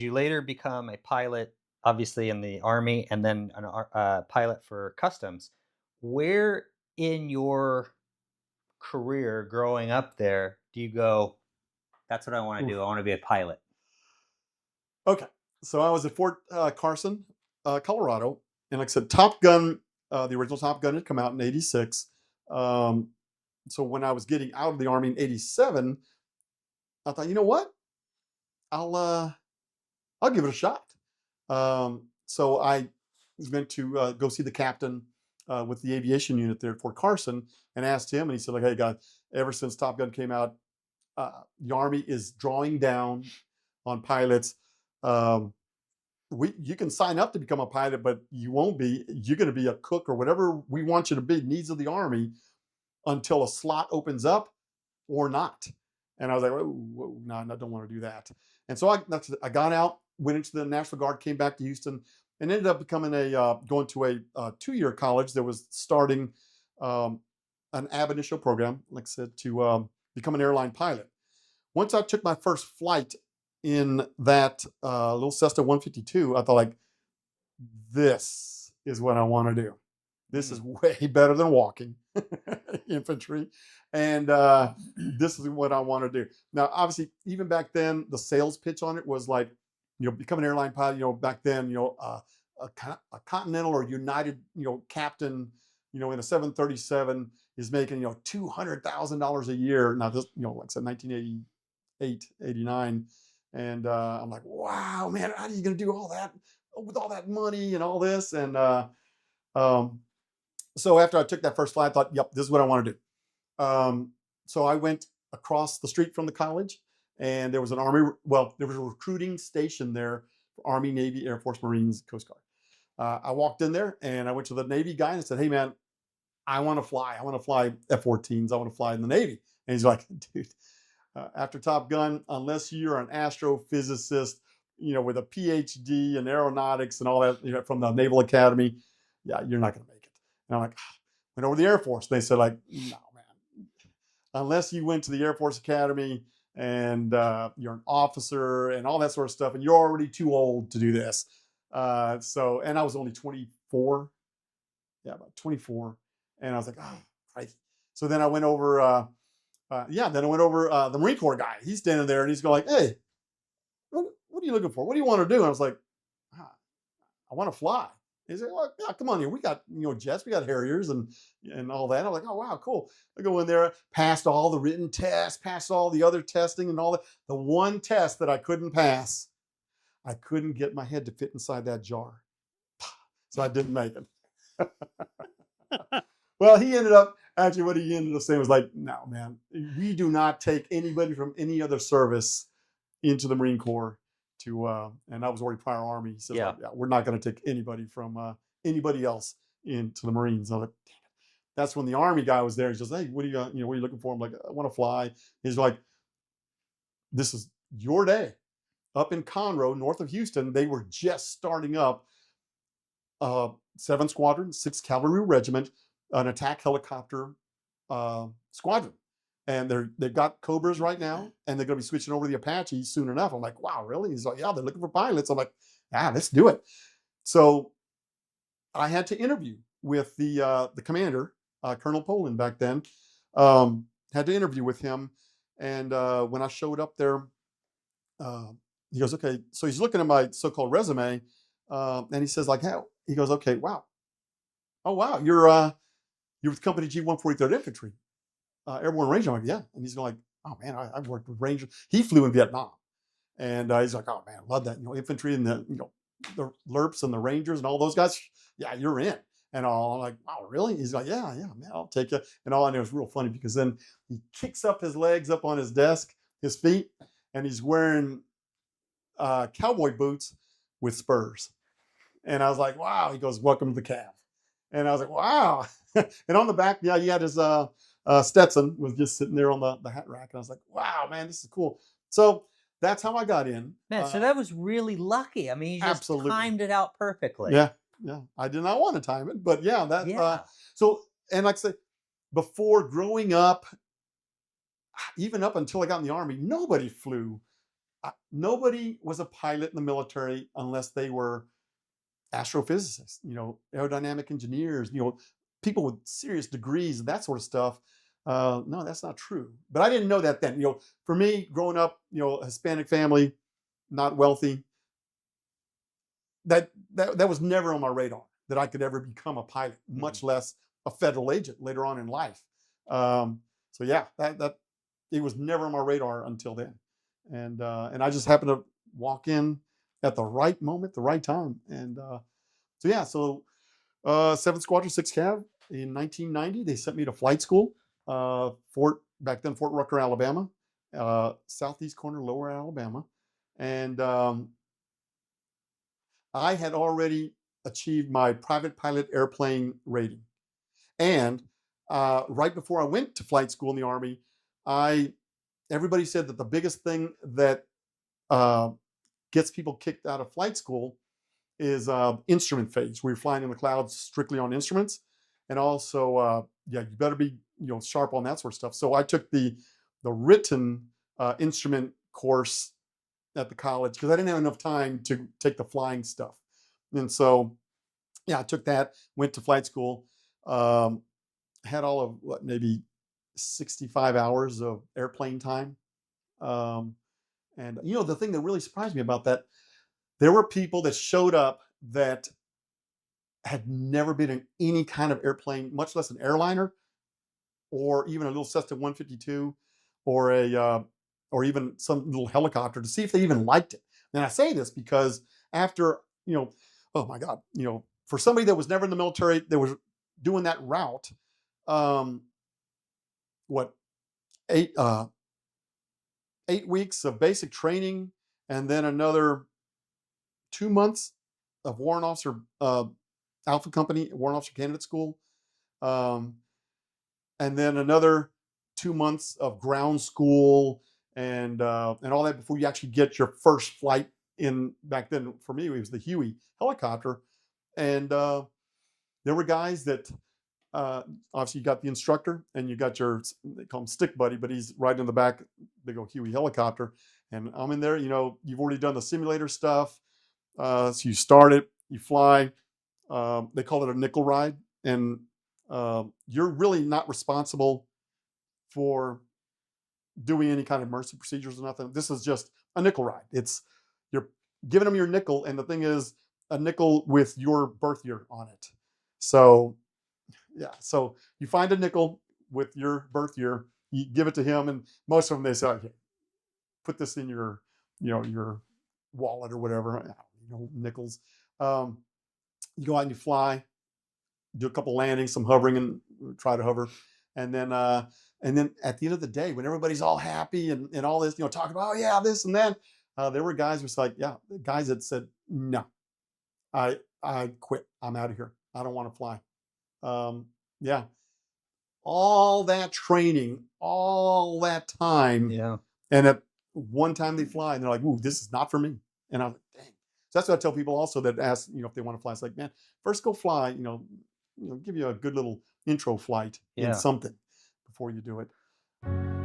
You later become a pilot, obviously in the Army, and then pilot for customs. Where in your career growing up there do you go, that's what I want to do? I Oof. want to be a pilot. Okay, so I was at Fort Carson, Colorado, and like I said, Top Gun, the original Top Gun had come out in '86. Um, so when I was getting out of the Army in '87, I thought, you know what, I'll uh, I'll give it a shot. So I was meant to go see the captain with the aviation unit there at Fort Carson, and asked him, and he said, like, hey, guys, ever since Top Gun came out, the Army is drawing down on pilots. Um, you can sign up to become a pilot, but you won't be. You're going to be a cook or whatever we want you to be. Needs of the Army until a slot opens up or not. And I was like, whoa, no, I don't want to do that. And so I got out, went into the National Guard, came back to Houston, and ended up becoming going to a 2-year college that was starting um, an ab initio program, like I said, to become an airline pilot. Once I took my first flight in that little Cessna 152, I thought, like, this is what I want to do. This is Mm. way better than walking infantry. And this is what I want to do. Now, obviously, even back then, the sales pitch on it was like, become an airline pilot, back then, a Continental or United, captain, in a 737 is making, $200,000 a year. Now, this, like I said, 1988, 89. And I'm like, wow, man, how are you going to do all that with all that money and all this? And um, so after I took that first flight, I thought, yep, this is what I want to do. So I went across the street from the college, and there was there was a recruiting station there for Army, Navy, Air Force, Marines, Coast Guard. I walked in there and I went to the Navy guy and I said, hey, man, I want to fly. I want to fly F-14s. I want to fly in the Navy. And he's like, dude, after Top Gun, unless you're an astrophysicist, with a PhD in aeronautics and all that, from the Naval Academy, yeah, you're not going to make it. And I'm like, went over to the Air Force. They said, like, no, man, unless you went to the Air Force Academy and you're an officer and all that sort of stuff, and you're already too old to do this. And I was only 24. Yeah, about 24. And I was like, oh, Christ. So then I went over, the Marine Corps guy. He's standing there and he's going like, hey, what are you looking for? What do you want to do? And I was like, ah, I want to fly. He said, well, yeah, come on here. We got, jets, we got Harriers and all that. I'm like, oh, wow, cool. I go in there, passed all the written tests, passed all the other testing and all that. The one test that I couldn't pass, I couldn't get my head to fit inside that jar. So I didn't make it. Well, what he ended up saying was like, no, man, we do not take anybody from any other service into the Marine Corps and I was already prior Army. He says, like, Yeah. yeah, we're not going to take anybody from anybody else into the Marines. I was like, damn it. That's when the Army guy was there. He says, hey, what are you looking for? I'm like, I want to fly. He's like, this is your day. Up in Conroe, north of Houston, they were just starting up 7th Squadron, 6th Cavalry Regiment, an attack helicopter squadron. And they've got Cobras right now, and they're going to be switching over to the Apache soon enough. I'm like, wow, really? He's like, yeah, they're looking for pilots. I'm like, yeah, let's do it. So I had to interview with the commander, Colonel Poland back then. Had to interview with him, and when I showed up there, uh, he goes, okay. So he's looking at my so-called resume, and he says, like, how? He goes, okay, wow, oh wow, you're with Company G 143rd Infantry, Airborne Ranger. I'm like, yeah. And he's going like, oh man, I've worked with Rangers. He flew in Vietnam, and he's like, oh man, I love that. Infantry and the LERPs and the Rangers and all those guys. Yeah, you're in. And all, I'm like, oh really? He's like, yeah, man, I'll take you. And all I know is real funny because then he kicks up his legs up on his desk, his feet, and he's wearing cowboy boots with spurs. And I was like, wow. He goes, welcome to the Cav. And I was like, wow. And on the back, yeah, he had his Stetson was just sitting there on the hat rack. And I was like, wow, man, this is cool. So that's how I got in. Man, so that was really lucky. I mean, you just Absolutely. timed it out perfectly. Yeah. Yeah. I did not want to time it, but yeah, Yeah. so, and like I said, before growing up, even up until I got in the Army, nobody flew nobody was a pilot in the military unless they were astrophysicists, aerodynamic engineers, people with serious degrees and that sort of stuff. No, that's not true. But I didn't know that then. For me, growing up, a Hispanic family, not wealthy, that was never on my radar that I could ever become a pilot, Mhm. much less a federal agent later on in life. So yeah, that it was never on my radar until then, and I just happened to walk in at the right moment, the right time, and so yeah, so 7th Squadron, 6 Cav in 1990, they sent me to flight school, Fort Rucker, Alabama, southeast corner, Lower Alabama, and I had already achieved my private pilot airplane rating. And right before I went to flight school in the Army, I everybody said that the biggest thing that uh, gets people kicked out of flight school is instrument phase. We're flying in the clouds strictly on instruments, and also, yeah, you better be sharp on that sort of stuff. So I took the written instrument course at the college because I didn't have enough time to take the flying stuff. And so, yeah, I took that, went to flight school, um, had all of what, maybe 65 hours of airplane time. Um, and the thing that really surprised me about that, there were people that showed up that had never been in any kind of airplane, much less an airliner or even a little Cessna 152 or or even some little helicopter to see if they even liked it. And I say this because after, oh my God, for somebody that was never in the military, that was doing that route, um, what, eight, 8 weeks of basic training, and then another 2 months of warrant officer, Alpha Company, warrant officer candidate school. Um, and then another 2 months of ground school and all that before you actually get your first flight in. Back then, for me, it was the Huey helicopter, and there were guys that obviously you got the instructor and you got your, they call him stick buddy, but he's right in the back, big old Huey helicopter, and I'm in there. You've already done the simulator stuff, so you start it, you fly. They call it a nickel ride, and you're really not responsible for doing any kind of mercy procedures or nothing. This is just a nickel ride. You're giving them your nickel, and the thing is a nickel with your birth year on it. So yeah, so you find a nickel with your birth year, you give it to him, and most of them they say, okay, put this in your wallet or whatever, nickels. Um, you go out and you fly, do a couple landings, some hovering, and try to hover, and then at the end of the day, when everybody's all happy and all this, talking about, oh yeah, this and that, there were guys who was like, yeah, guys that said, no, I quit, I'm out of here, I don't want to fly. Yeah, all that training, all that time, Yeah. and at one time they fly, and they're like, ooh, this is not for me. And I'm like, dang. So that's what I tell people also that ask, if they want to fly. It's like, man, first go fly, give you a good little intro flight in Yeah. something before you do it.